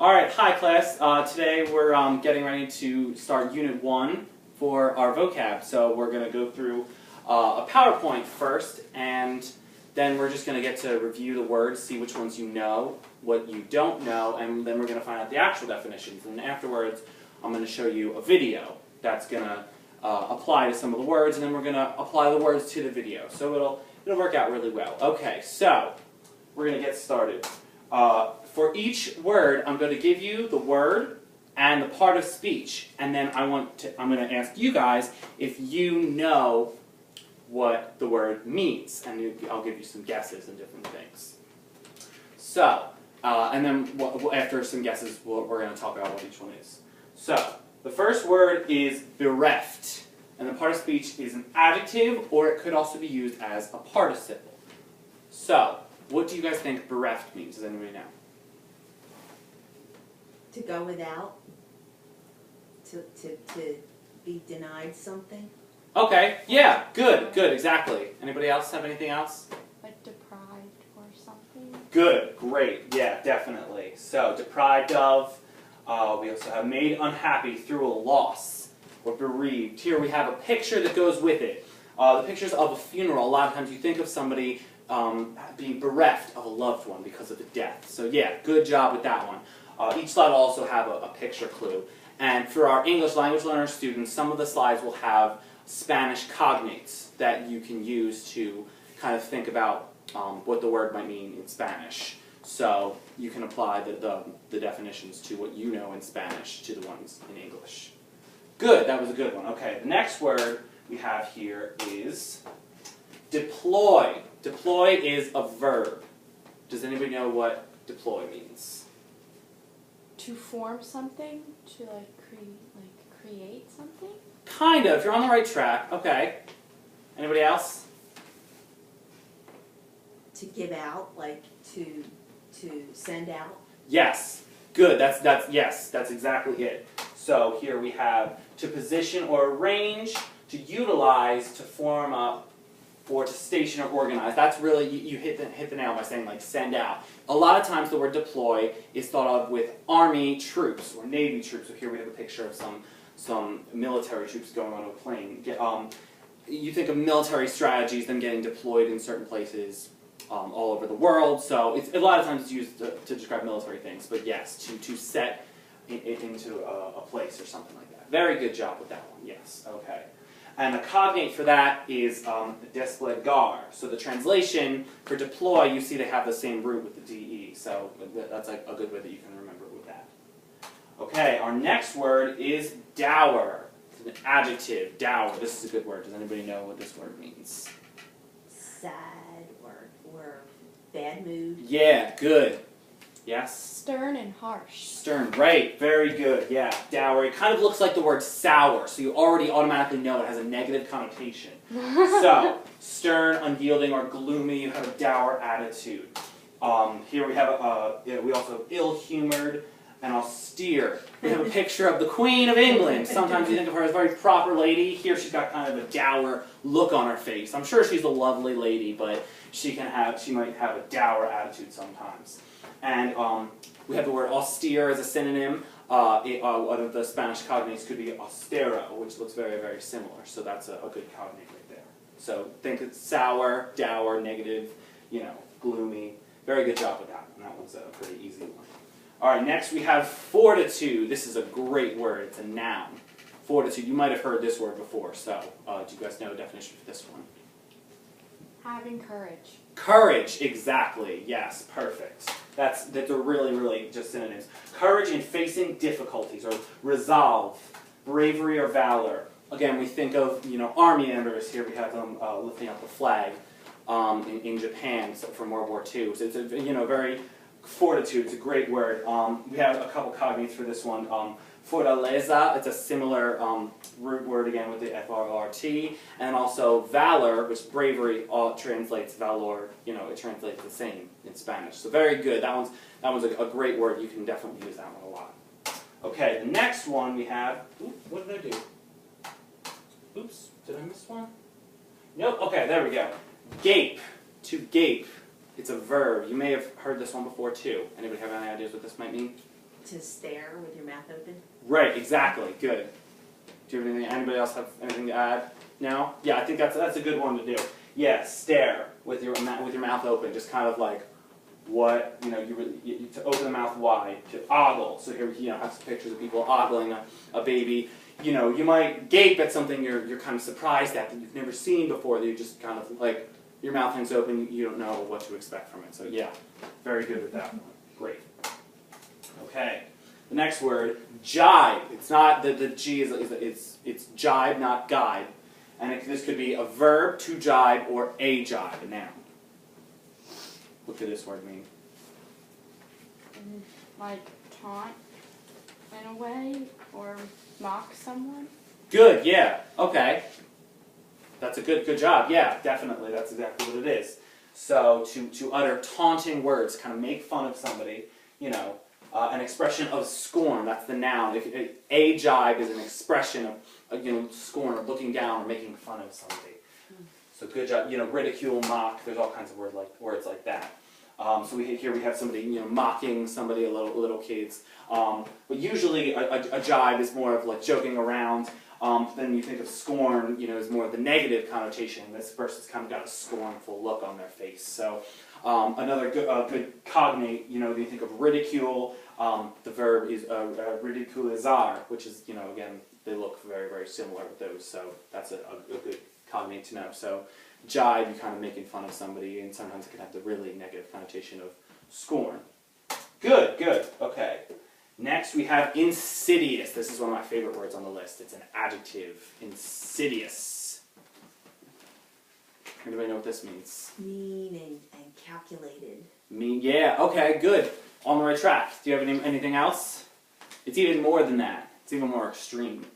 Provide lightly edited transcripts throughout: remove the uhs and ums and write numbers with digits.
Alright, hi class. Today we're getting ready to start Unit 1 for our vocab. So we're going to go through a PowerPoint first, and then we're just going to get to review the words, see which ones you know, what you don't know, and then we're going to find out the actual definitions. And afterwards, I'm going to show you a video that's going to apply to some of the words, and then we're going to apply the words to the video. So it'll work out really well. Okay, so we're going to get started. For each word, I'm going to give you the word and the part of speech, and then I'm going to ask you guys if you know what the word means, and I'll give you some guesses and different things. So, and then after some guesses, we're going to talk about what each one is. So, the first word is bereft, and the part of speech is an adjective, or it could also be used as a participle. So, what do you guys think bereft means? Does anybody know? To go without, to be denied something. Okay, yeah, good, exactly. Anybody else have anything else? Like deprived or something? Good, great, yeah, definitely. So, deprived of, we also have made unhappy through a loss, or bereaved. Here we have a picture that goes with it. The pictures of a funeral, a lot of times you think of somebody being bereft of a loved one because of a death. So yeah, good job with that one. Each slide will also have a picture clue. And for our English language learner students, some of the slides will have Spanish cognates that you can use to kind of think about what the word might mean in Spanish. So you can apply the definitions to what you know in Spanish to the ones in English. Good, that was a good one. Okay, the next word we have here is deploy. Deploy is a verb. Does anybody know what deploy means? To form something? To create something? Kind of. You're on the right track. Okay. Anybody else? To give out, like to send out. Yes. Good. That's exactly it. So here we have to position or arrange, to utilize, to form up, or to station or organize. That's really, you hit the nail by saying like send out. A lot of times the word deploy is thought of with Army troops or Navy troops. So here we have a picture of some military troops going on a plane. You think of military strategies, them getting deployed in certain places all over the world. So a lot of times it's used to describe military things. But yes, to set into a place or something like that. Very good job with that one, yes. Okay. And the cognate for that is desplegar. So the translation for deploy, you see they have the same root with the DE. So that's like a good way that you can remember with that. Okay, our next word is dour. It's an adjective, dour. This is a good word. Does anybody know what this word means? Sad or bad mood. Yeah, good. Yes? Stern and harsh. Stern, right. Very good. Yeah, dour. It kind of looks like the word sour, so you already automatically know it has a negative connotation. So, stern, unyielding, or gloomy, you have a dour attitude. Here we have, we also have ill-humored and austere. We have a picture of the Queen of England. Sometimes you think of her as a very proper lady. Here she's got kind of a dour look on her face. I'm sure she's a lovely lady, but she might have a dour attitude sometimes. And we have the word austere as a synonym. One of the Spanish cognates could be austero, which looks very, very similar. So that's a good cognate right there. So think it's sour, dour, negative, gloomy. Very good job with that one. That one's a pretty easy one. All right, next we have fortitude. This is a great word. It's a noun. Fortitude. You might have heard this word before. So do you guys know a definition for this one? Having courage. Courage, exactly. Yes, perfect. That's really, really just synonyms. Courage in facing difficulties, or resolve, bravery or valor. Again, we think of army members. Here we have them lifting up the flag in Japan from World War II. So it's a very fortitude. It's a great word. We have a couple cognates for this one. Fortaleza, it's a similar root word again with the F-R-R-T, and also valor, which bravery translates valor, it translates the same in Spanish. So very good. That one's a great word. You can definitely use that one a lot. Okay, the next one we have, what did I do? Oops, did I miss one? Nope, okay, there we go. Gape, to gape. It's a verb. You may have heard this one before too. Anybody have any ideas what this might mean? to stare with your mouth open. Right, exactly. Good. Do you have anything? Anybody else have anything to add? No? Yeah, I think that's a good one to do. Yeah, stare with your mouth open, just kind of like what you to open the mouth wide, to ogle. So here have some pictures of people ogling a baby. You might gape at something you're kind of surprised at that you've never seen before. That you just kind of like your mouth hangs open, you don't know what to expect from it. So yeah, very good with that one. Great. Okay. The next word, jibe. It's not the G it's jibe, not guide. And this could be a verb, to jibe, or a jibe, a noun. What could this word mean? Like taunt in a way, or mock someone. Good, yeah, okay. That's a good job, yeah, definitely, that's exactly what it is. So, to utter taunting words, kind of make fun of somebody, an expression of scorn, that's the noun. A jibe is an expression of scorn, or looking down, or making fun of somebody. So good job, ridicule, mock, there's all kinds of words like that. So here we have somebody, mocking somebody, little kids. But usually a jibe is more of like joking around. Then you think of scorn, is more of the negative connotation. This person's kind of got a scornful look on their face. So another good cognate, you think of ridicule. The verb is ridiculizar, which is, again, they look very, very similar with those. So that's a good cognate to know. So jibe, you're kind of making fun of somebody, and sometimes it can have the really negative connotation of scorn. Good, okay. Next we have insidious. This is one of my favorite words on the list. It's an adjective, insidious. Anybody know what this means? Mean and calculated. Mean, yeah, okay, good. On the right track. Do you have anything else? It's even more than that. It's even more extreme.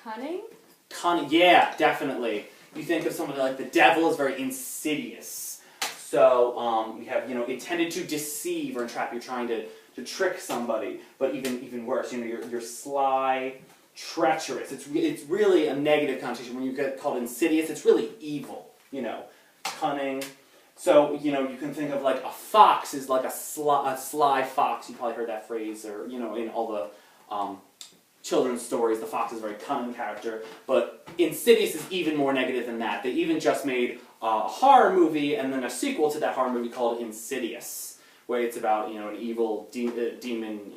Cunning? Cunning, yeah, definitely. You think of somebody like the devil is very insidious. So we have, intended to deceive or entrap. You're trying to trick somebody, but even worse, you're sly, treacherous. It's really a negative connotation. When you get called insidious, it's really evil. Cunning. So you can think of like a fox is like a sly fox. You probably heard that phrase, or in all the children's stories, the fox is a very cunning character. But insidious is even more negative than that. They even just made a horror movie and then a sequel to that horror movie called Insidious, where it's about an evil demon.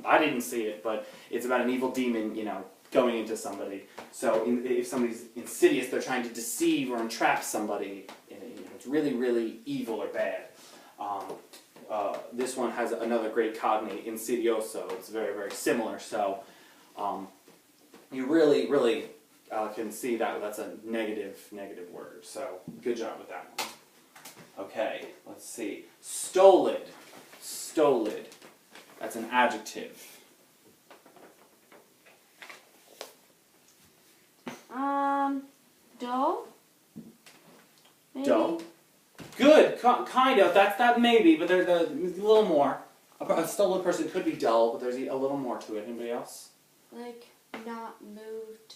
I didn't see it, but it's about an evil demon going into somebody. So if somebody's insidious, they're trying to deceive or entrap somebody. It's really, really evil or bad. This one has another great cognate, insidioso. It's very, very similar. So you really, really can see that that's a negative word. So good job with that one. Okay, let's see. Stolid. Stolid. That's an adjective. Dull? Maybe? Dull. Good, kind of. That maybe, but there's a little more. A stolid person could be dull, but there's a little more to it. Anybody else? Like, not moved,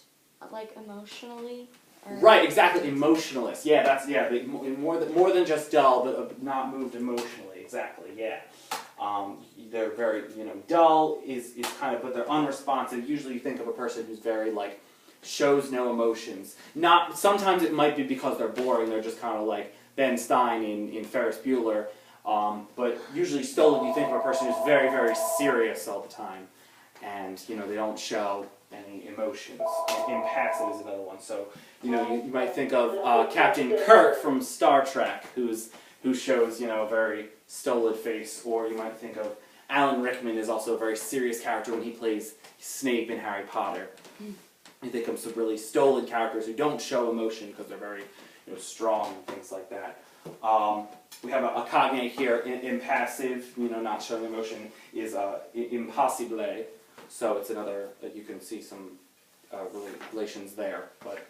like, emotionally? Or Right, exactly. Emotionless. Yeah, more than just dull, but not moved emotionally. Exactly. Yeah. They're very, dull is kind of, but they're unresponsive. Usually, you think of a person who's very like shows no emotions. Sometimes it might be because they're boring. They're just kind of like Ben Stein in Ferris Bueller. But usually, stolid, you think of a person who's very, very serious all the time, and they don't show any emotions. Impassive is another one. So you might think of Captain Kirk from Star Trek, who shows a very stolid face, or you might think of Alan Rickman is also a very serious character when he plays Snape in Harry Potter. You think of some really stolid characters who don't show emotion because they're very strong and things like that. We have a cognate here, impassive, not showing emotion, is impossible. So it's another, you can see some relations there. But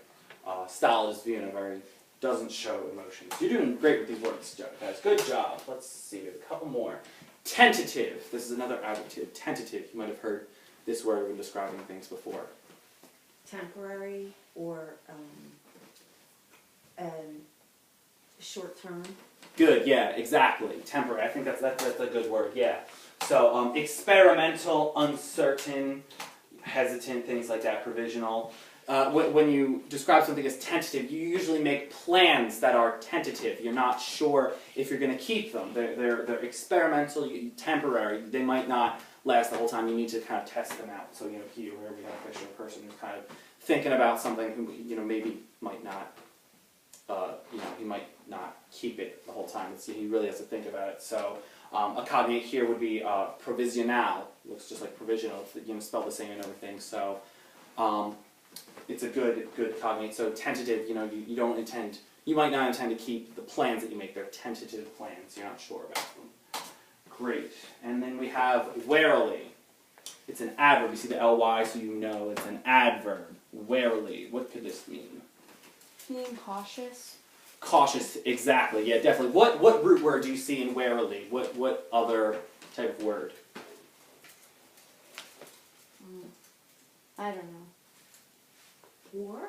stolid is very, doesn't show emotions. You're doing great with these words, guys. Good job. Let's see, we have a couple more. Tentative. This is another adjective. Tentative. You might have heard this word when describing things before. Temporary or short term. Good, yeah, exactly. Temporary. I think that's a good word, yeah. So experimental, uncertain, hesitant, things like that, provisional. When you describe something as tentative, you usually make plans that are tentative. You're not sure if you're going to keep them. They're experimental, temporary. They might not last the whole time. You need to kind of test them out. So, you know, here we have a picture of a person who's kind of thinking about something who, you know, maybe might not, you know, he might not keep it the whole time. He really has to think about it. So a cognate here would be provisional. Looks just like provisional. It's, you know, spelled the same and everything. So it's a good cognate. So tentative, you know, you don't intend, you might not intend to keep the plans that you make. They're tentative plans. You're not sure about them. Great. And then we have warily. It's an adverb. You see the ly, so you know it's an adverb. Warily. What could this mean? Being cautious. Cautious, exactly. Yeah, definitely. What root word do you see in warily? What other type of word? I don't know. War?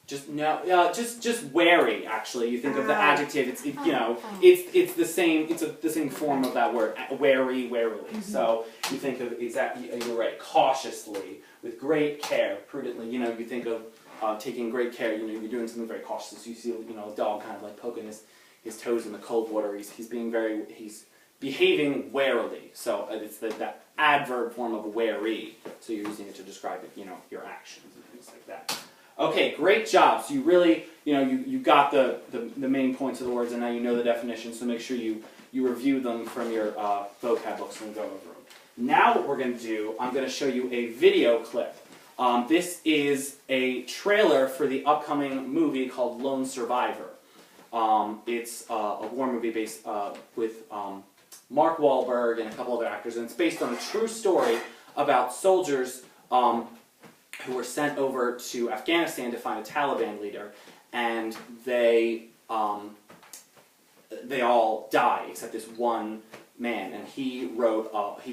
Just no. Just wary. Actually, you think of the adjective. It's you know it's the same. It's the same form of that word. Wary, warily. Mm-hmm. So you think of exactly. You're right. Cautiously, with great care, prudently. You know, you think of taking great care. You know, you're doing something very cautious. You see, you know, a dog kind of like poking his toes in the cold water. He's behaving warily. So it's that adverb form of wary. So you're using it to describe it. You know, your actions and things like that. Okay, great job. So you really, you know, you got the main points of the words, and now you know the definition. So make sure you review them from your vocab books and go over them. Now what we're going to do, I'm going to show you a video clip. This is a trailer for the upcoming movie called Lone Survivor. It's a war movie based with Mark Wahlberg and a couple other actors, and it's based on a true story about soldiers who were sent over to Afghanistan to find a Taliban leader, and they all die except this one man, and he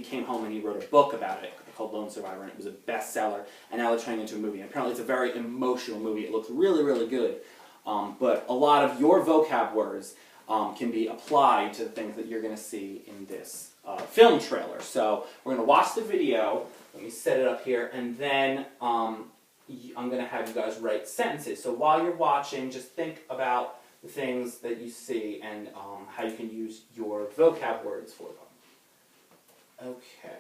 came home and he wrote a book about it called Lone Survivor, and it was a bestseller, and now they're turning it into a movie. And apparently it's a very emotional movie. It looks really, really good, but a lot of your vocab words can be applied to the things that you're going to see in this film trailer. So we're going to watch the video. Let me set it up here, and then I'm going to have you guys write sentences. So while you're watching, just think about the things that you see and how you can use your vocab words for them. Okay.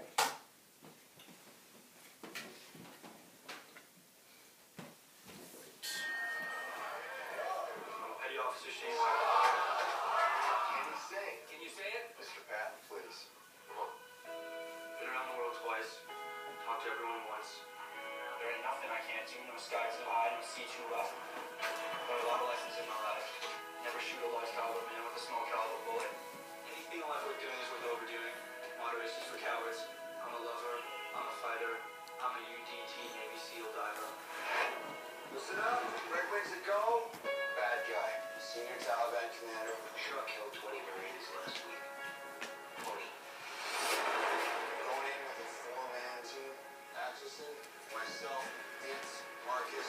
Petty Officer Shane. Can you say it? Mr. Patton, please. Been around the world twice. Talked to everyone once. There ain't nothing I can't do. No sky too high, no sea too rough. Learned a lot of lessons in my life. Never shoot a large caliber man with a small caliber bullet. Anything in life worth doing is worth overdoing. Moderation's for cowards. I'm a lover. I'm a fighter. I'm a UDT Navy SEAL diver. Listen up. Red Wings to go. Bad guy. Senior Taliban commander. Sure killed 20 Marines last week. 20. Going in with a 4-man team. Atchison, myself, Vince, Marcus.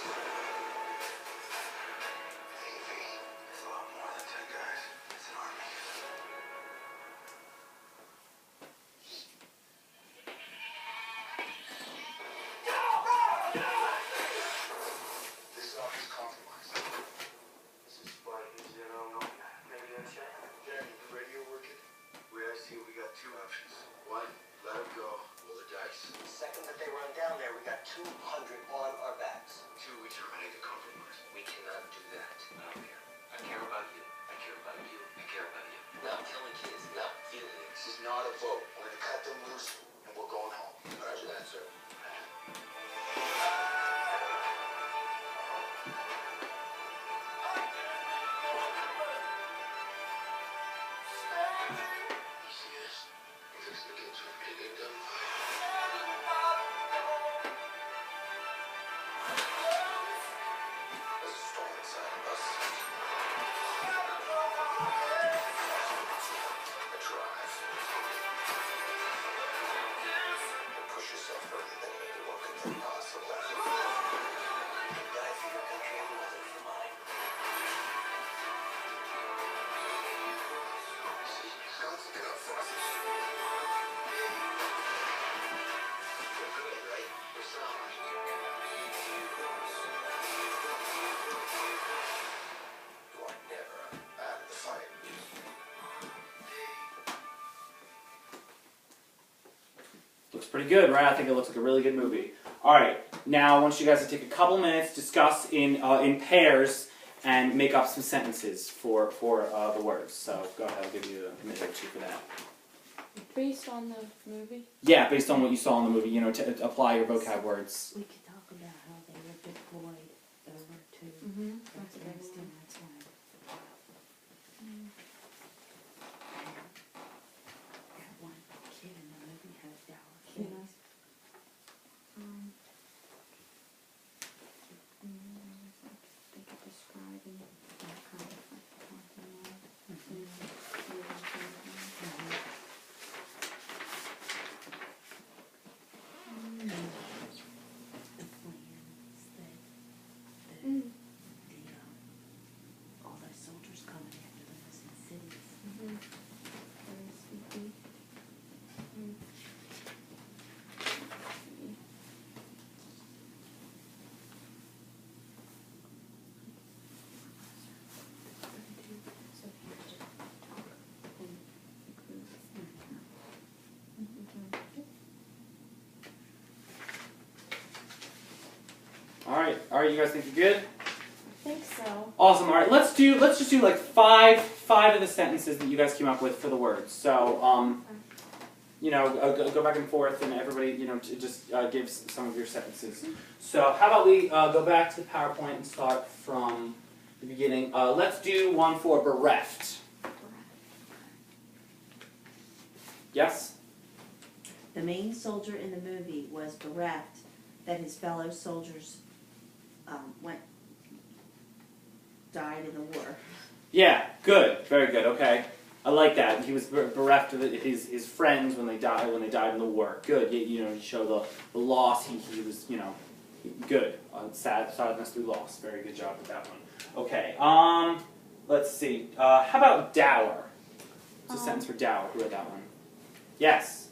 Navy. It's a lot more than 10 guys. It's an army. This office is compromised. This is Spartan 0. Maybe that's it. Danny, the radio working? We got two options. One, let him go. Roll the dice. The second that they run down there, we got 200 on our backs. Two, we terminate the compromise. We cannot do that. I don't care. I care about you. I care about you. I care about you. Not killing kids, not feeling it. This is not a vote. We're gonna cut them loose, and we're going home. Roger that, sir. You see this? Fix the kids with pig and gunfire. There's a storm inside of us. A drive. You push yourself further than anyone could think possible. You die for your country, I'm nothing for mine. Looks pretty good, right? I think it looks like a really good movie. All right, now I want you guys to take a couple minutes, discuss in pairs, and make up some sentences for the words. So go ahead, I'll give you a minute or two for that. Based on the movie? Yeah, based on what you saw in the movie, to apply your vocab words. We could talk about how they were deployed over to That's a good Afghanistan. one. That's why. That one kid in the movie had Dower kids. They could describe in that kind of like talking about. The plans that all those soldiers coming after them was in cities. Very sleepy. So if you just talk and include. All right, you guys think you're good? I think so. Awesome. All right, let's just do like five of the sentences that you guys came up with for the words. So, go back and forth, and everybody, just gives some of your sentences. So, how about we go back to the PowerPoint and start from the beginning. Let's do one for bereft. Yes? The main soldier in the movie was bereft that his fellow soldiers died in the war. Yeah, good, very good. Okay, I like that. He was bereft of his friends when they died in the war. Good. You show the loss. He was good. Sadness through loss. Very good job with that one. Okay. Let's see. How about dower? What's a sentence for dower? Who read that one? Yes.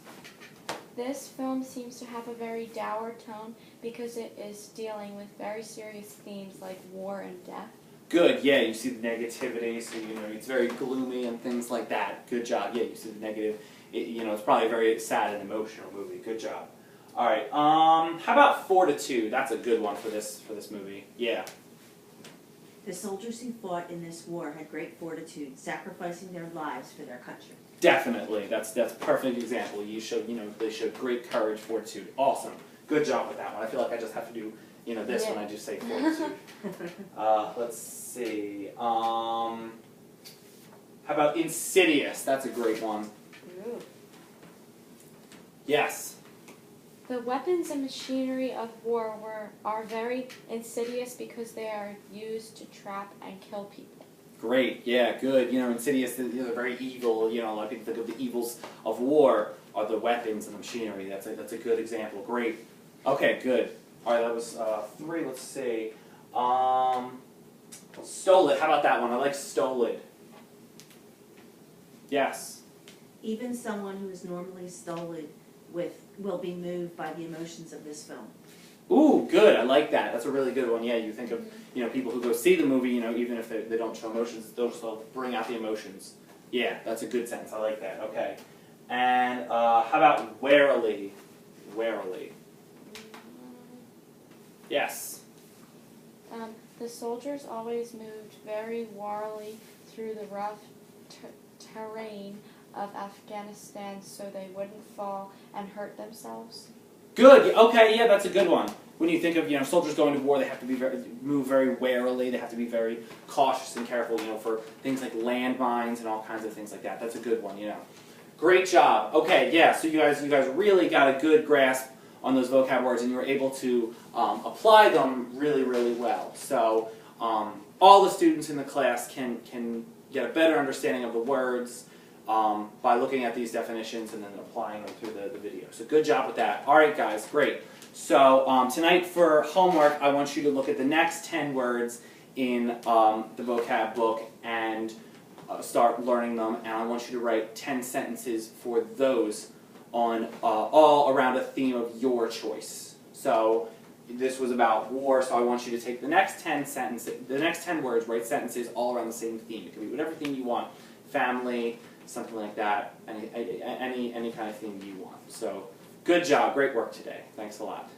This film seems to have a very dour tone because it is dealing with very serious themes like war and death. Good, yeah, you see the negativity, so it's very gloomy and things like that. Good job, yeah, you see the negative. It's probably a very sad and emotional movie. Good job. All right, how about fortitude? That's a good one for this movie. Yeah. The soldiers who fought in this war had great fortitude, sacrificing their lives for their country. Definitely, that's a perfect example. They showed great courage, fortitude. Awesome. Good job with that one. I feel like I just have to do this when I just say fortitude. Let's see. How about insidious? That's a great one. Ooh. Yes. The weapons and machinery of war are very insidious because they are used to trap and kill people. Great, yeah, good. Insidious, they're very evil. A lot of people think of the evils of war are the weapons and the machinery. That's a good example. Great. Okay, good. All right, that was 3. Let's see. Stolid. How about that one? I like stolid. Yes. Even someone who is normally stolid will be moved by the emotions of this film. Ooh, good. I like that. That's a really good one. Yeah, you think of people who go see the movie. Even if they don't show emotions, they'll still bring out the emotions. Yeah, that's a good sentence. I like that. Okay. And how about warily? Warily. Yes. The soldiers always moved very warily through the rough terrain of Afghanistan so they wouldn't fall and hurt themselves. Good. Okay. Yeah, that's a good one. When you think of soldiers going to war, they have to move very warily. They have to be very cautious and careful. For things like landmines and all kinds of things like that. That's a good one. Great job. Okay. Yeah. So you guys really got a good grasp on those vocab words, and you were able to apply them really, really well. So all the students in the class can get a better understanding of the words by looking at these definitions and then applying them through the video. So good job with that. All right, guys, great. So tonight for homework, I want you to look at the next 10 words in the vocab book and start learning them. And I want you to write 10 sentences for those on all around a theme of your choice. So this was about war, so I want you to take the next 10 words, write sentences all around the same theme. It can be whatever theme you want, family, something like that, any kind of theme you want. So Good job. Great work today. Thanks a lot.